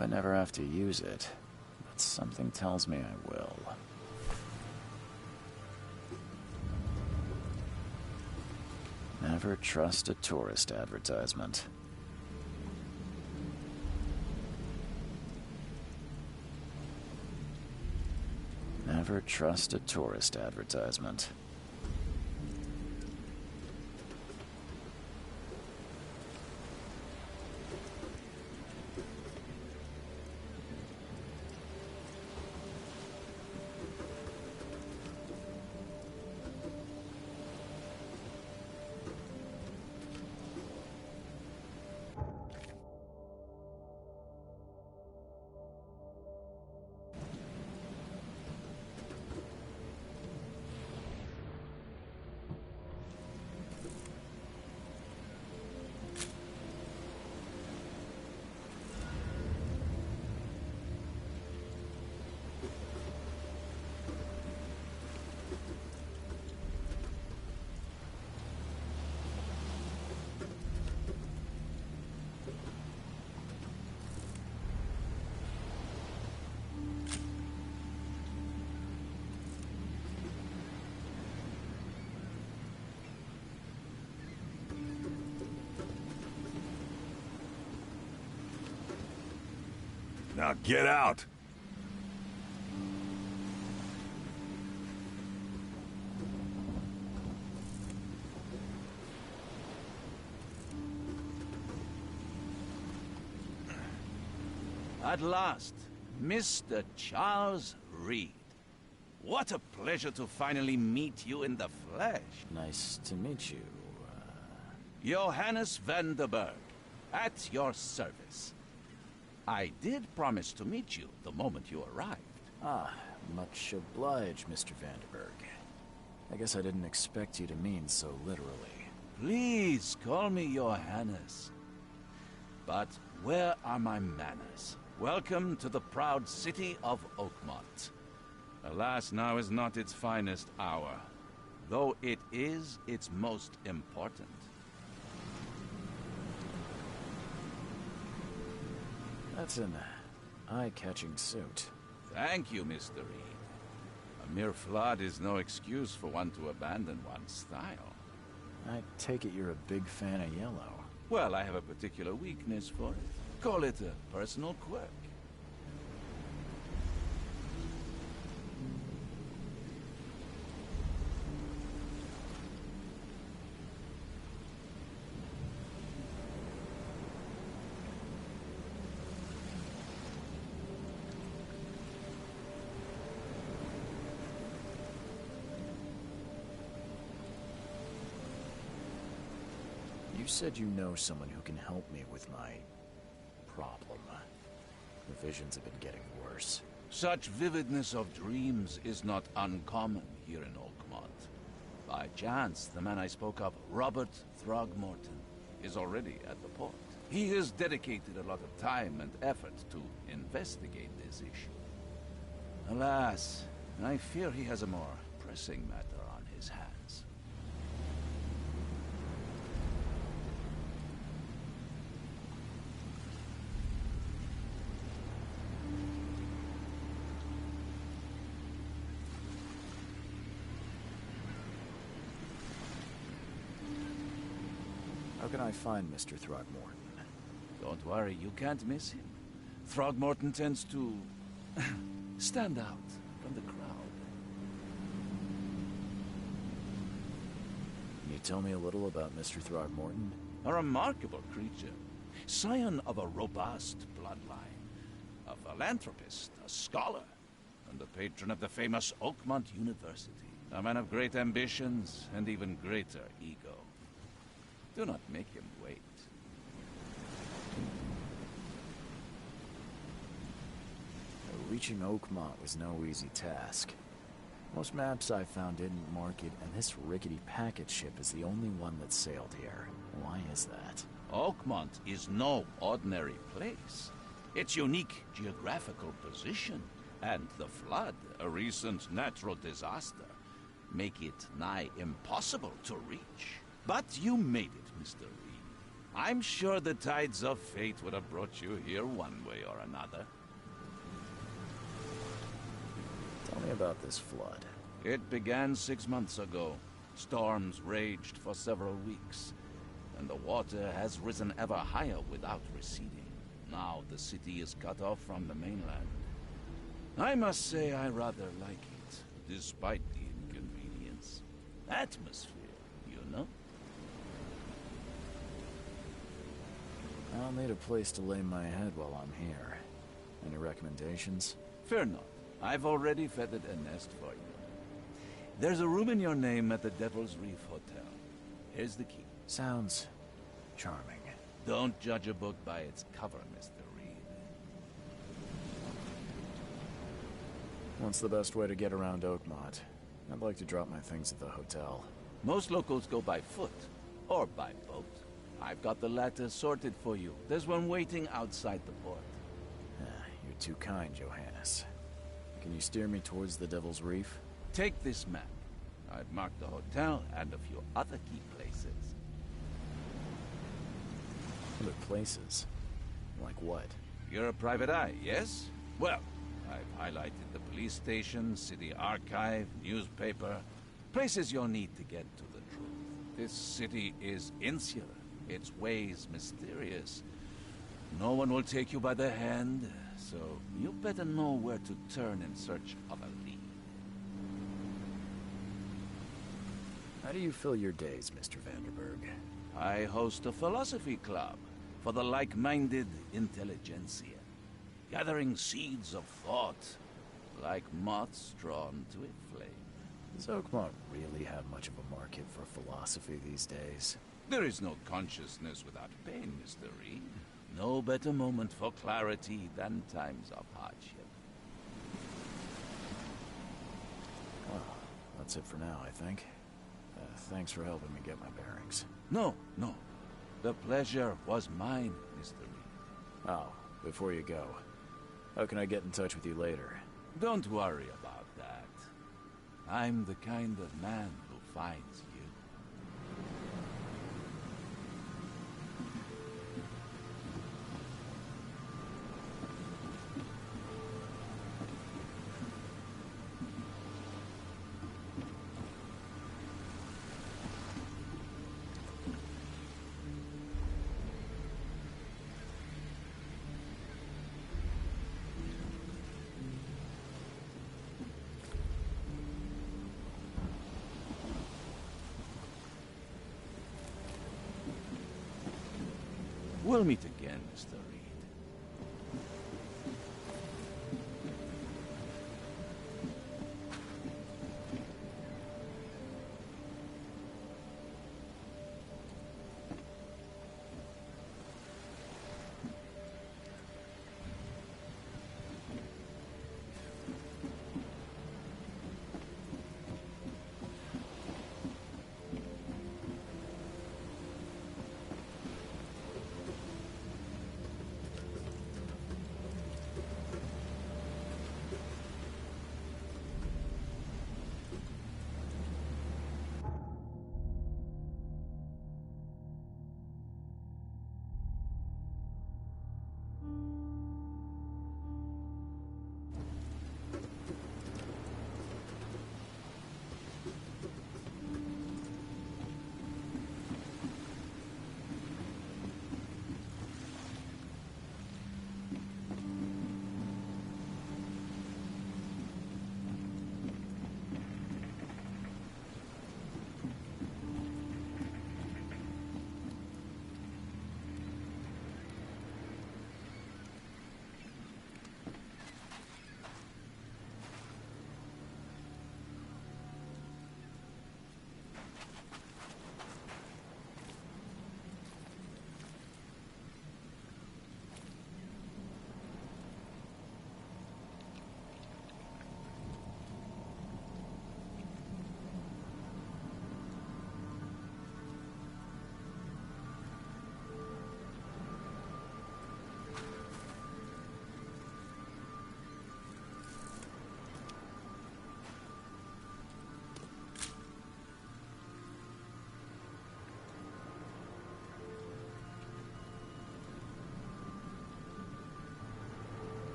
I never have to use it, but something tells me I will. Never trust a tourist advertisement. Never trust a tourist advertisement. Now get out! At last, Mr. Charles Reed. What a pleasure to finally meet you in the flesh. Nice to meet you. Johannes van der Berg, at your service. I did promise to meet you the moment you arrived. Ah, much obliged, Mr. Vanderberg. I guess I didn't expect you to mean so literally. Please call me Johannes. But where are my manners? Welcome to the proud city of Oakmont. Alas, now is not its finest hour, though it is its most important. That's an eye-catching suit. Thank you, Mr. Reed. A mere flood is no excuse for one to abandon one's style. I take it you're a big fan of yellow. Well, I have a particular weakness for it. Call it a personal quirk. You said you know someone who can help me with my problem. The visions have been getting worse. Such vividness of dreams is not uncommon here in Oakmont. By chance, the man I spoke of, Robert Throgmorton, is already at the port. He has dedicated a lot of time and effort to investigate this issue. Alas, I fear he has a more pressing matter on his hands. How can I find Mr. Throgmorton? Don't worry, you can't miss him. Throgmorton tends to stand out from the crowd. Can you tell me a little about Mr. Throgmorton? A remarkable creature. Scion of a robust bloodline. A philanthropist, a scholar, and the patron of the famous Oakmont University. A man of great ambitions and even greater ego. Do not make him wait. Reaching Oakmont was no easy task. Most maps I found didn't mark it, and this rickety packet ship is the only one that sailed here. Why is that? Oakmont is no ordinary place. Its unique geographical position and the flood, a recent natural disaster, make it nigh impossible to reach. But you made it, Mr. Reed. I'm sure the tides of fate would have brought you here one way or another. Tell me about this flood. It began 6 months ago. Storms raged for several weeks, and the water has risen ever higher without receding. Now the city is cut off from the mainland. I must say I rather like it, despite the inconvenience. Atmosphere, you know? I'll need a place to lay my head while I'm here. Any recommendations? Fear not. I've already feathered a nest for you. There's a room in your name at the Devil's Reef Hotel. Here's the key. Sounds charming. Don't judge a book by its cover, Mr. Reed. What's the best way to get around Oakmont? I'd like to drop my things at the hotel. Most locals go by foot, or by boat. I've got the latter sorted for you. There's one waiting outside the port. You're too kind, Johannes. Can you steer me towards the Devil's Reef? Take this map. I've marked the hotel and a few other key places. Other places? Like what? You're a private eye, yes? Well, I've highlighted the police station, city archive, newspaper, places you'll need to get to the truth. This city is insular, its ways mysterious. No one will take you by the hand, so you better know where to turn in search of a lead. How do you fill your days, Mr. Vanderberg? I host a philosophy club for the like-minded intelligentsia, gathering seeds of thought, like moths drawn to a flame. Does Oakmont really have much of a market for philosophy these days? There is no consciousness without pain, Mr. Reed. No better moment for clarity than times of hardship. Well, that's it for now, I think. Thanks for helping me get my bearings. No. The pleasure was mine, Mr. Reed. Oh, before you go, how can I get in touch with you later? Don't worry about that. I'm the kind of man who finds you. We'll meet again, Mr. Reed.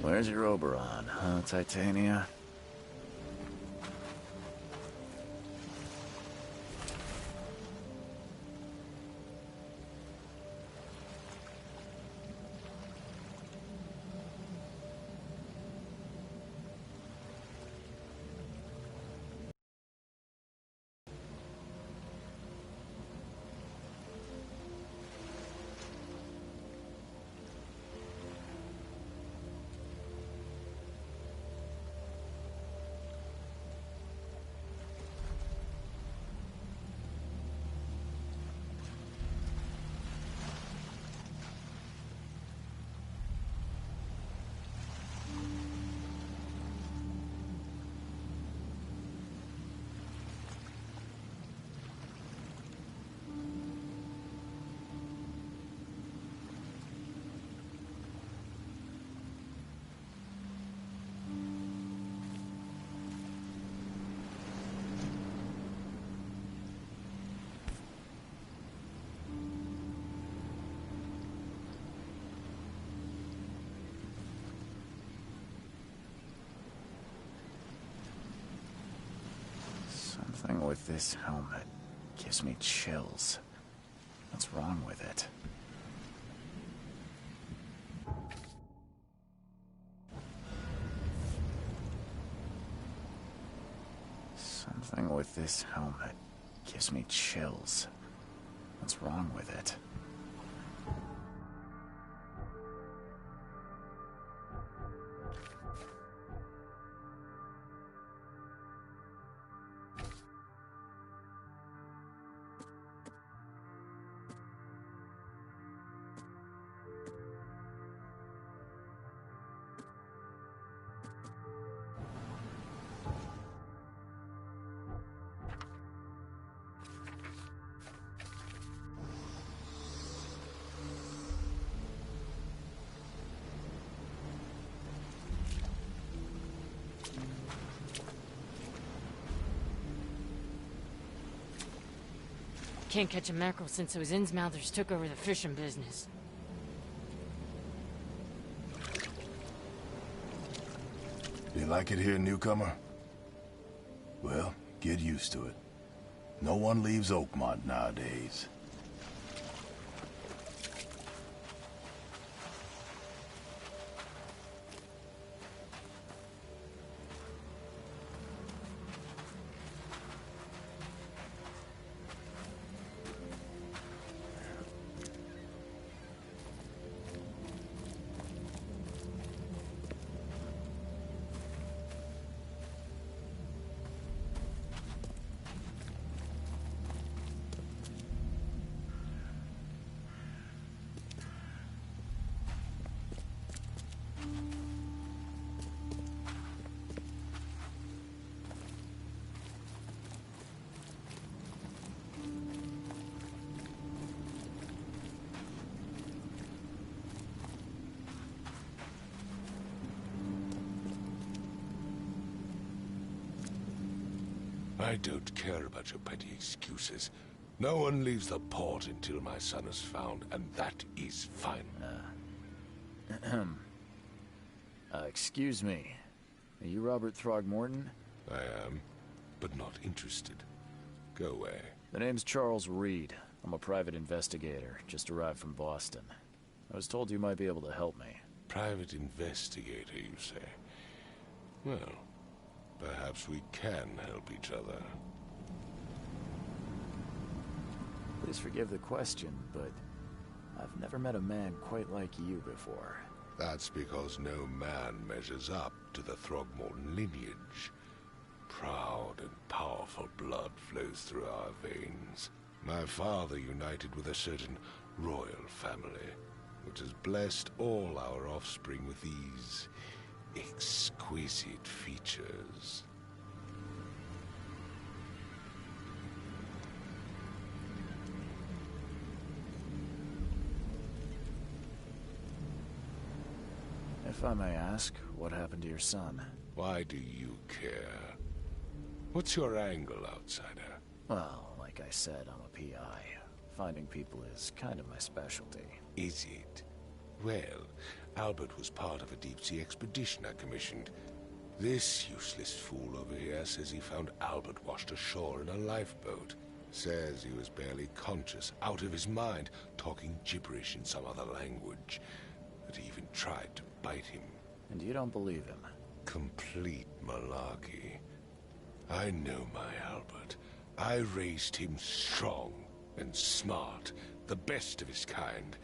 Where's your Oberon, huh, Titania? Something with this helmet gives me chills. What's wrong with it? Something with this helmet gives me chills. What's wrong with it? Can't catch a mackerel since those Innsmouthers took over the fishing business. You like it here, newcomer? Well, get used to it. No one leaves Oakmont nowadays. I don't care about your petty excuses. No one leaves the port until my son is found, and that is fine. Excuse me. Are you Robert Throgmorton? I am, but not interested. Go away. The name's Charles Reed. I'm a private investigator, just arrived from Boston. I was told you might be able to help me. Private investigator, you say? Well, perhaps we can help each other. Please forgive the question, but I've never met a man quite like you before. That's because no man measures up to the Throgmorton lineage. Proud and powerful blood flows through our veins. My father united with a certain royal family, which has blessed all our offspring with these exquisite features. If I may ask, what happened to your son? Why do you care? What's your angle, outsider? Well, like I said, I'm a PI. Finding people is kind of my specialty. Is it? Well, Albert was part of a deep-sea expedition I commissioned. This useless fool over here says he found Albert washed ashore in a lifeboat. Says he was barely conscious, out of his mind, talking gibberish in some other language. That he even tried to bite him. And you don't believe him? Complete malarkey. I know my Albert. I raised him strong and smart, the best of his kind.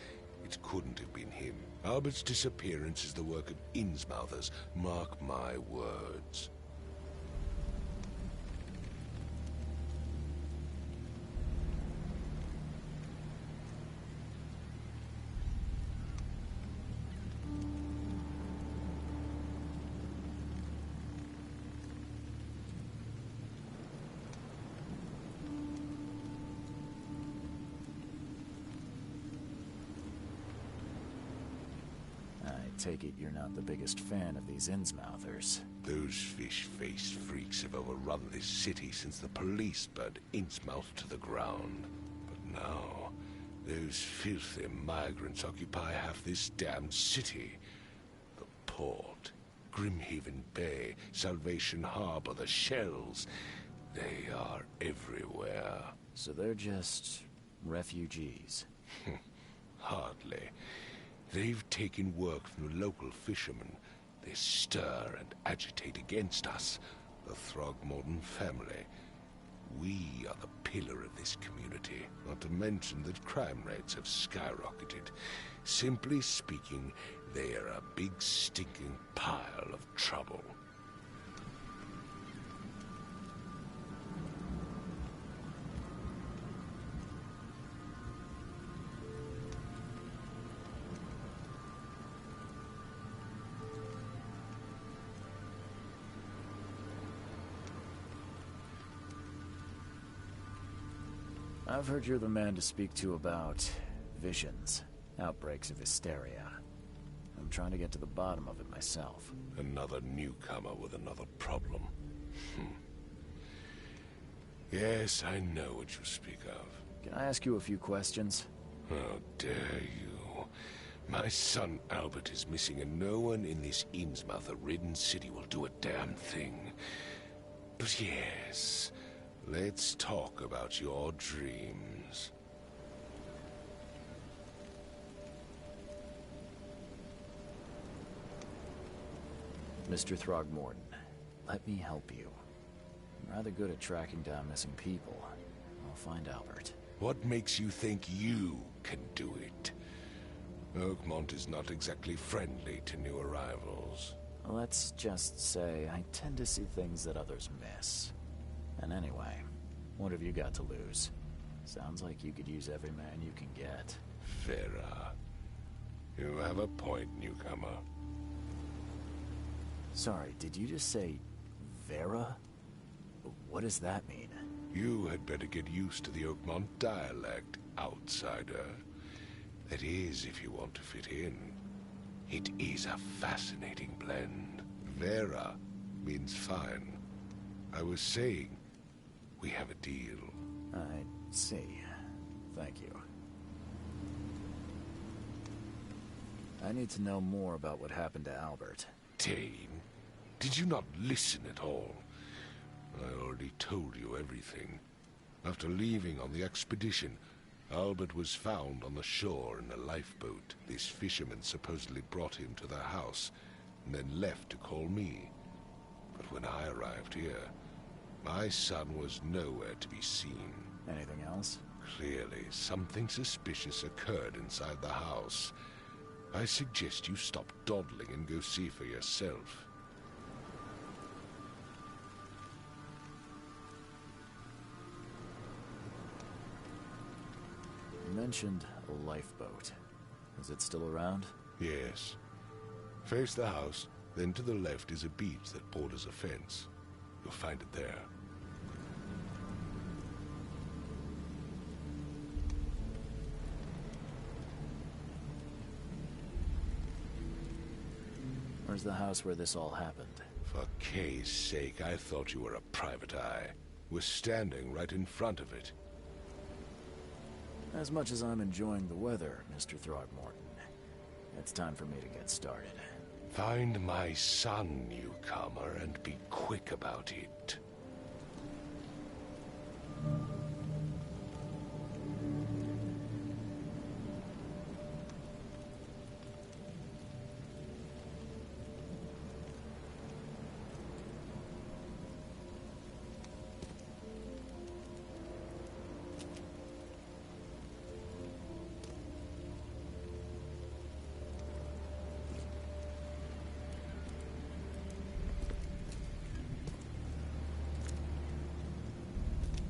It couldn't have been him. Albert's disappearance is the work of Innsmouthers, mark my words. Take it you're not the biggest fan of these Innsmouthers. Those fish-faced freaks have overrun this city since the police burned Innsmouth to the ground. But now, those filthy migrants occupy half this damned city. The port, Grimhaven Bay, Salvation Harbor, the shells. They are everywhere. So they're just refugees? Hardly. They've taken work from the local fishermen. They stir and agitate against us, the Throgmorton family. We are the pillar of this community, not to mention that crime rates have skyrocketed. Simply speaking, they are a big stinking pile of trouble. I've heard you're the man to speak to about visions, outbreaks of hysteria. I'm trying to get to the bottom of it myself. Another newcomer with another problem. Yes, I know what you speak of. Can I ask you a few questions? How dare you? My son Albert is missing, and no one in this Innsmouth-ridden city will do a damn thing. But yes, let's talk about your dreams. Mr. Throgmorton, let me help you. I'm rather good at tracking down missing people. I'll find Albert. What makes you think you can do it? Oakmont is not exactly friendly to new arrivals. Let's just say I tend to see things that others miss. And anyway, what have you got to lose? Sounds like you could use every man you can get. Vera, you have a point, newcomer. Sorry, did you just say Vera? What does that mean? You had better get used to the Oakmont dialect, outsider. That is, if you want to fit in. It is a fascinating blend. Vera means fine. I was saying, we have a deal. I see. Thank you. I need to know more about what happened to Albert. Dane, did you not listen at all? I already told you everything. After leaving on the expedition, Albert was found on the shore in a lifeboat. This fisherman supposedly brought him to their house, and then left to call me. But when I arrived here, my son was nowhere to be seen. Anything else? Clearly, something suspicious occurred inside the house. I suggest you stop dawdling and go see for yourself. You mentioned a lifeboat. Is it still around? Yes. Face the house, then to the left is a beach that borders a fence. You'll find it there. Where's the house where this all happened? For Kay's sake, I thought you were a private eye. We're standing right in front of it. As much as I'm enjoying the weather, Mr. Throgmorton, It's time for me to get started. Find my son, newcomer, and be quick about it.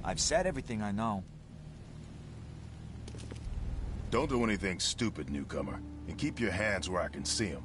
I've said everything I know. Don't do anything stupid, newcomer, and keep your hands where I can see them.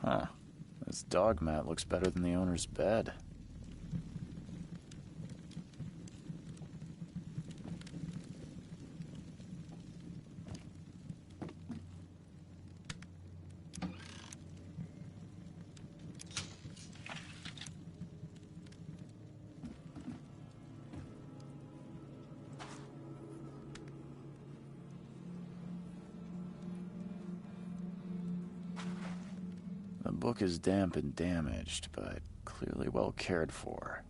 Huh. This dog mat looks better than the owner's bed. The book is damp and damaged, but clearly well cared for.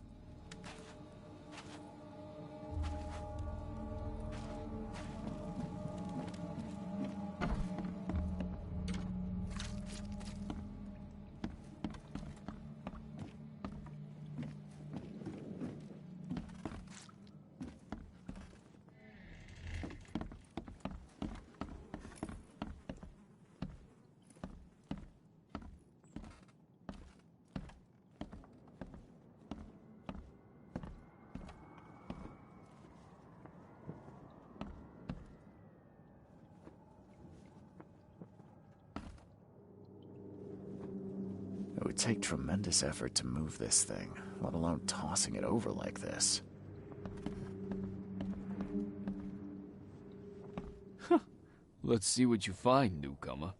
It would take tremendous effort to move this thing, let alone tossing it over like this. Let's see what you find, newcomer.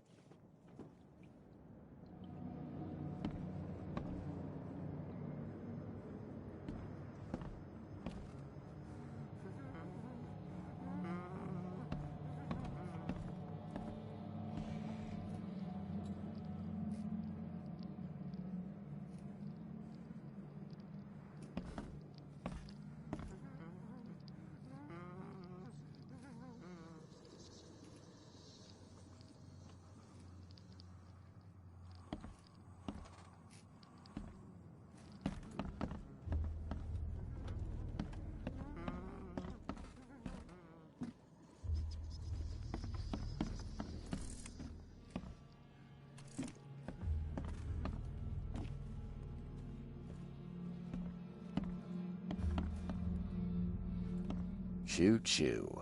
Choo-choo.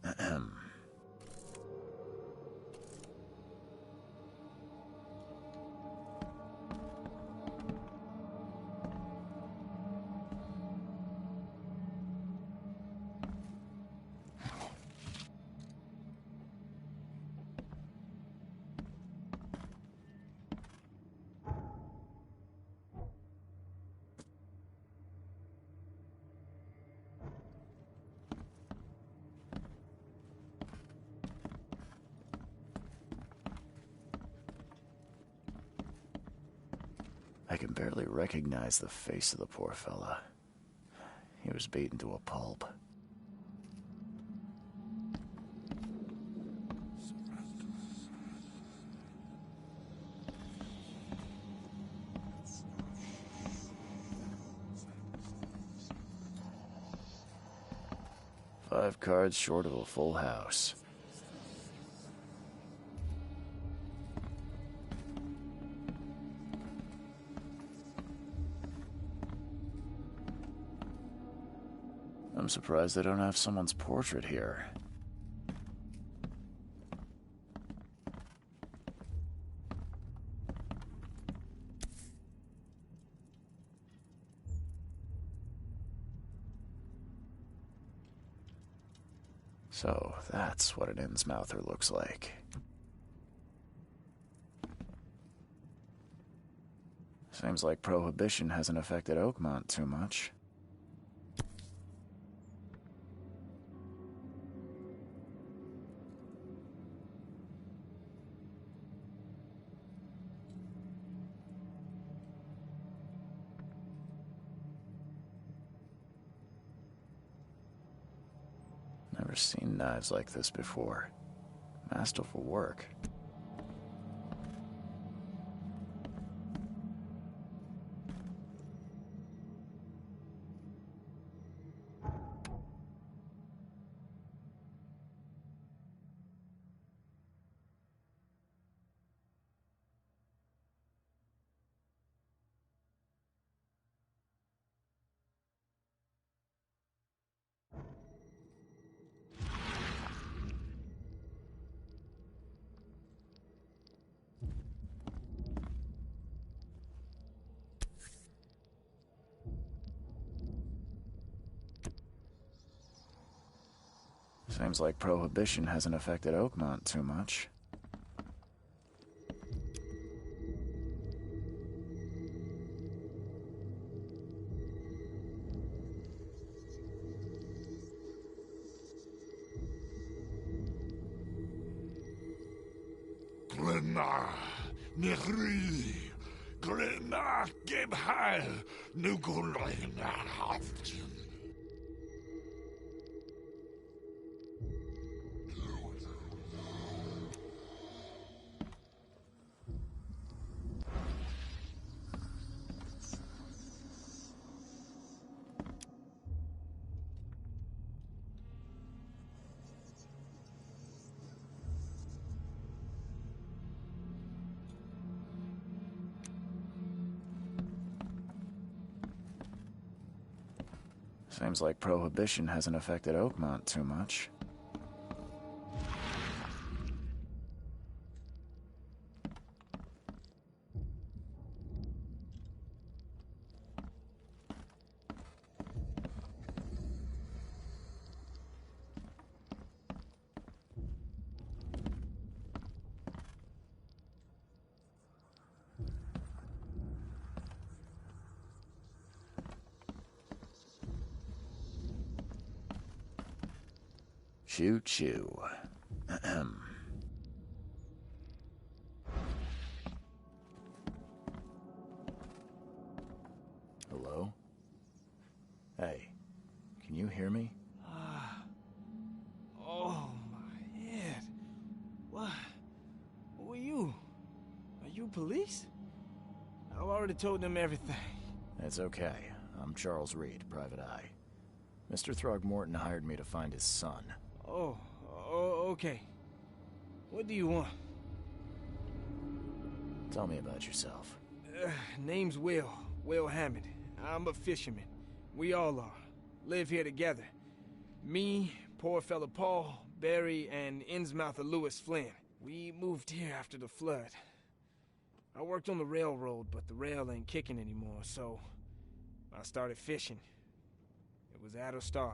Ahem. I can barely recognize the face of the poor fella. He was beaten to a pulp. Five cards short of a full house. I'm surprised they don't have someone's portrait here. So, that's what an Innsmouther looks like. Seems like Prohibition hasn't affected Oakmont too much. Never seen knives like this before. Masterful work. Seems like Prohibition hasn't affected Oakmont too much. Glenna, Nehri, Glenna, Gebheil, Nuguleina, Haftin. Seems like Prohibition hasn't affected Oakmont too much. Choo choo. Ahem. Hello? Hey, can you hear me? Oh, my head. What? Who are you? Are you police? I've already told them everything. It's okay. I'm Charles Reed, Private Eye. Mr. Throgmorton hired me to find his son. Oh, okay. What do you want? Tell me about yourself. Name's Will Hammond. I'm a fisherman. We all are. Live here together. Me, poor fella Paul, Barry, and Innsmouther Lewis Flynn. We moved here after the flood. I worked on the railroad, but the rail ain't kicking anymore, so I started fishing. It was at or starve.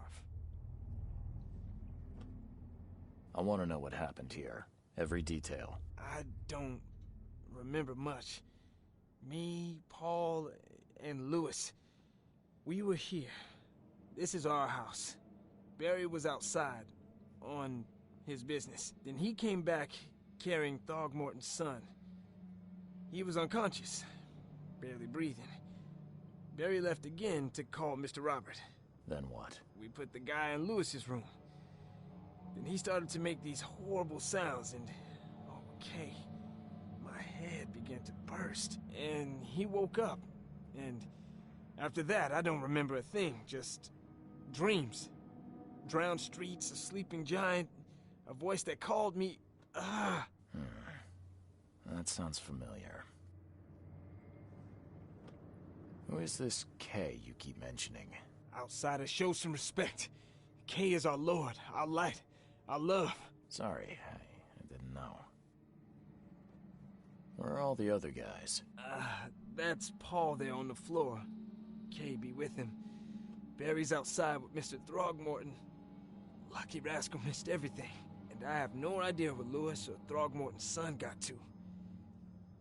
I want to know what happened here. Every detail. I don't remember much. Me, Paul, and Lewis, we were here. This is our house. Barry was outside, on his business. Then he came back carrying Throgmorton's son. He was unconscious. barely breathing. Barry left again to call Mr. Robert. Then what? We put the guy in Lewis's room. Then he started to make these horrible sounds and... okay. My head began to burst, and he woke up. And after that, I don't remember a thing, just dreams. Drowned streets, a sleeping giant, a voice that called me... That sounds familiar. Who is this K you keep mentioning? Outsiders, show some respect. K is our lord, our light, our love. Sorry, I didn't know. Where are all the other guys? That's Paul there on the floor. K be with him. Barry's outside with Mr. Throgmorton. Lucky rascal missed everything. And I have no idea where Lewis or Throgmorton's son got to.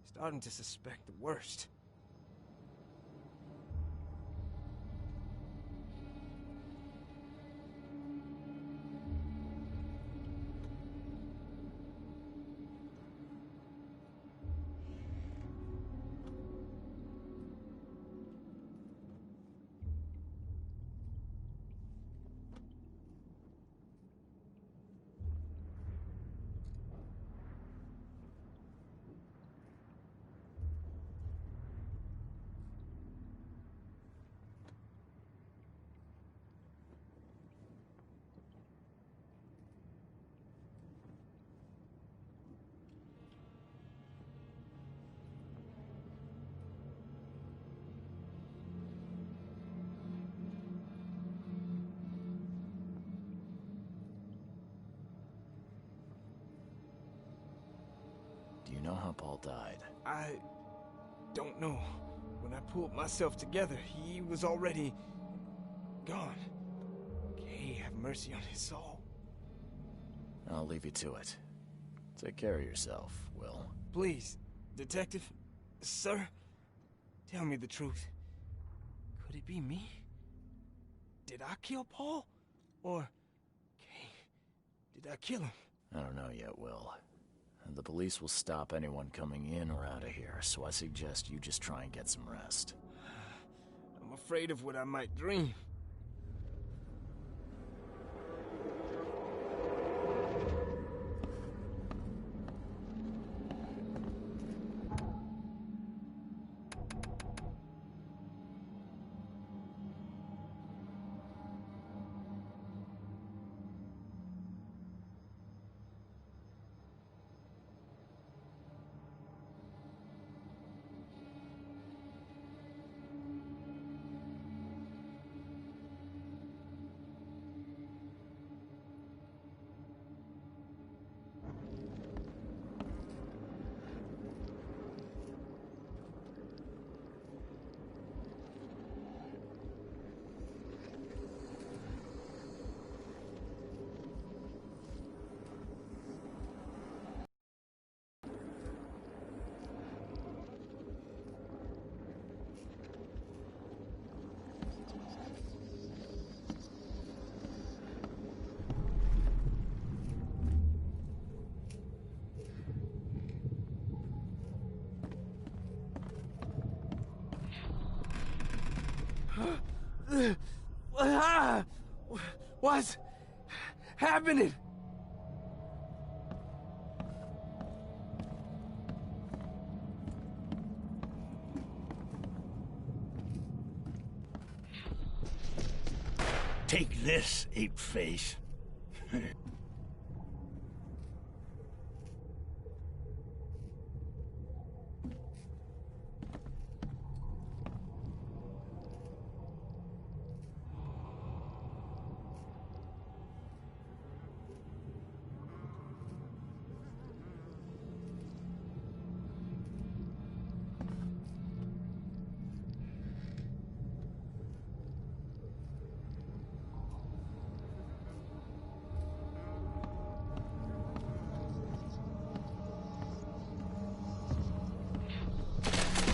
Starting to suspect the worst. Do you know how Paul died? I don't know. When I pulled myself together, he was already gone. Kay, have mercy on his soul. I'll leave you to it. Take care of yourself, Will. Please, Detective, sir, tell me the truth. Could it be me? Did I kill Paul? Or, Kay, did I kill him? I don't know yet, Will. The police will stop anyone coming in or out of here, so I suggest you just try and get some rest. I'm afraid of what I might dream. What's happening? Take this, ape face.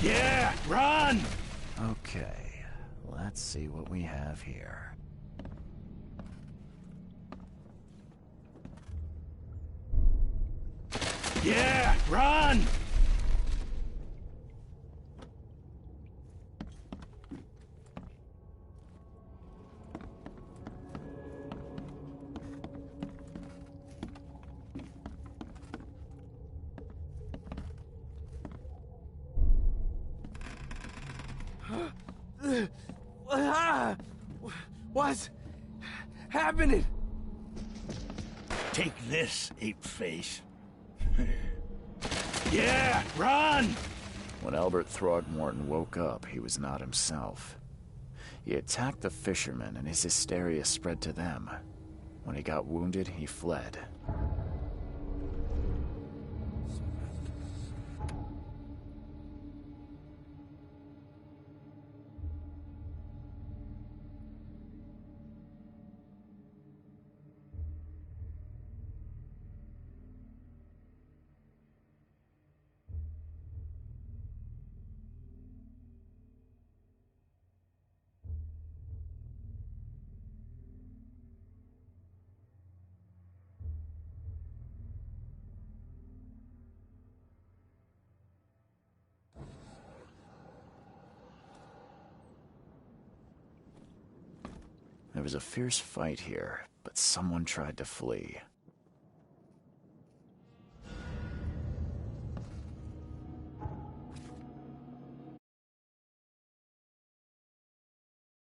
Yeah, run! Okay, let's see what we have here. Yeah, run! What's happening? Take this, ape-face. Yeah, run! When Albert Throgmorton woke up, he was not himself. He attacked the fishermen, and his hysteria spread to them. When he got wounded, he fled. There was a fierce fight here, but someone tried to flee.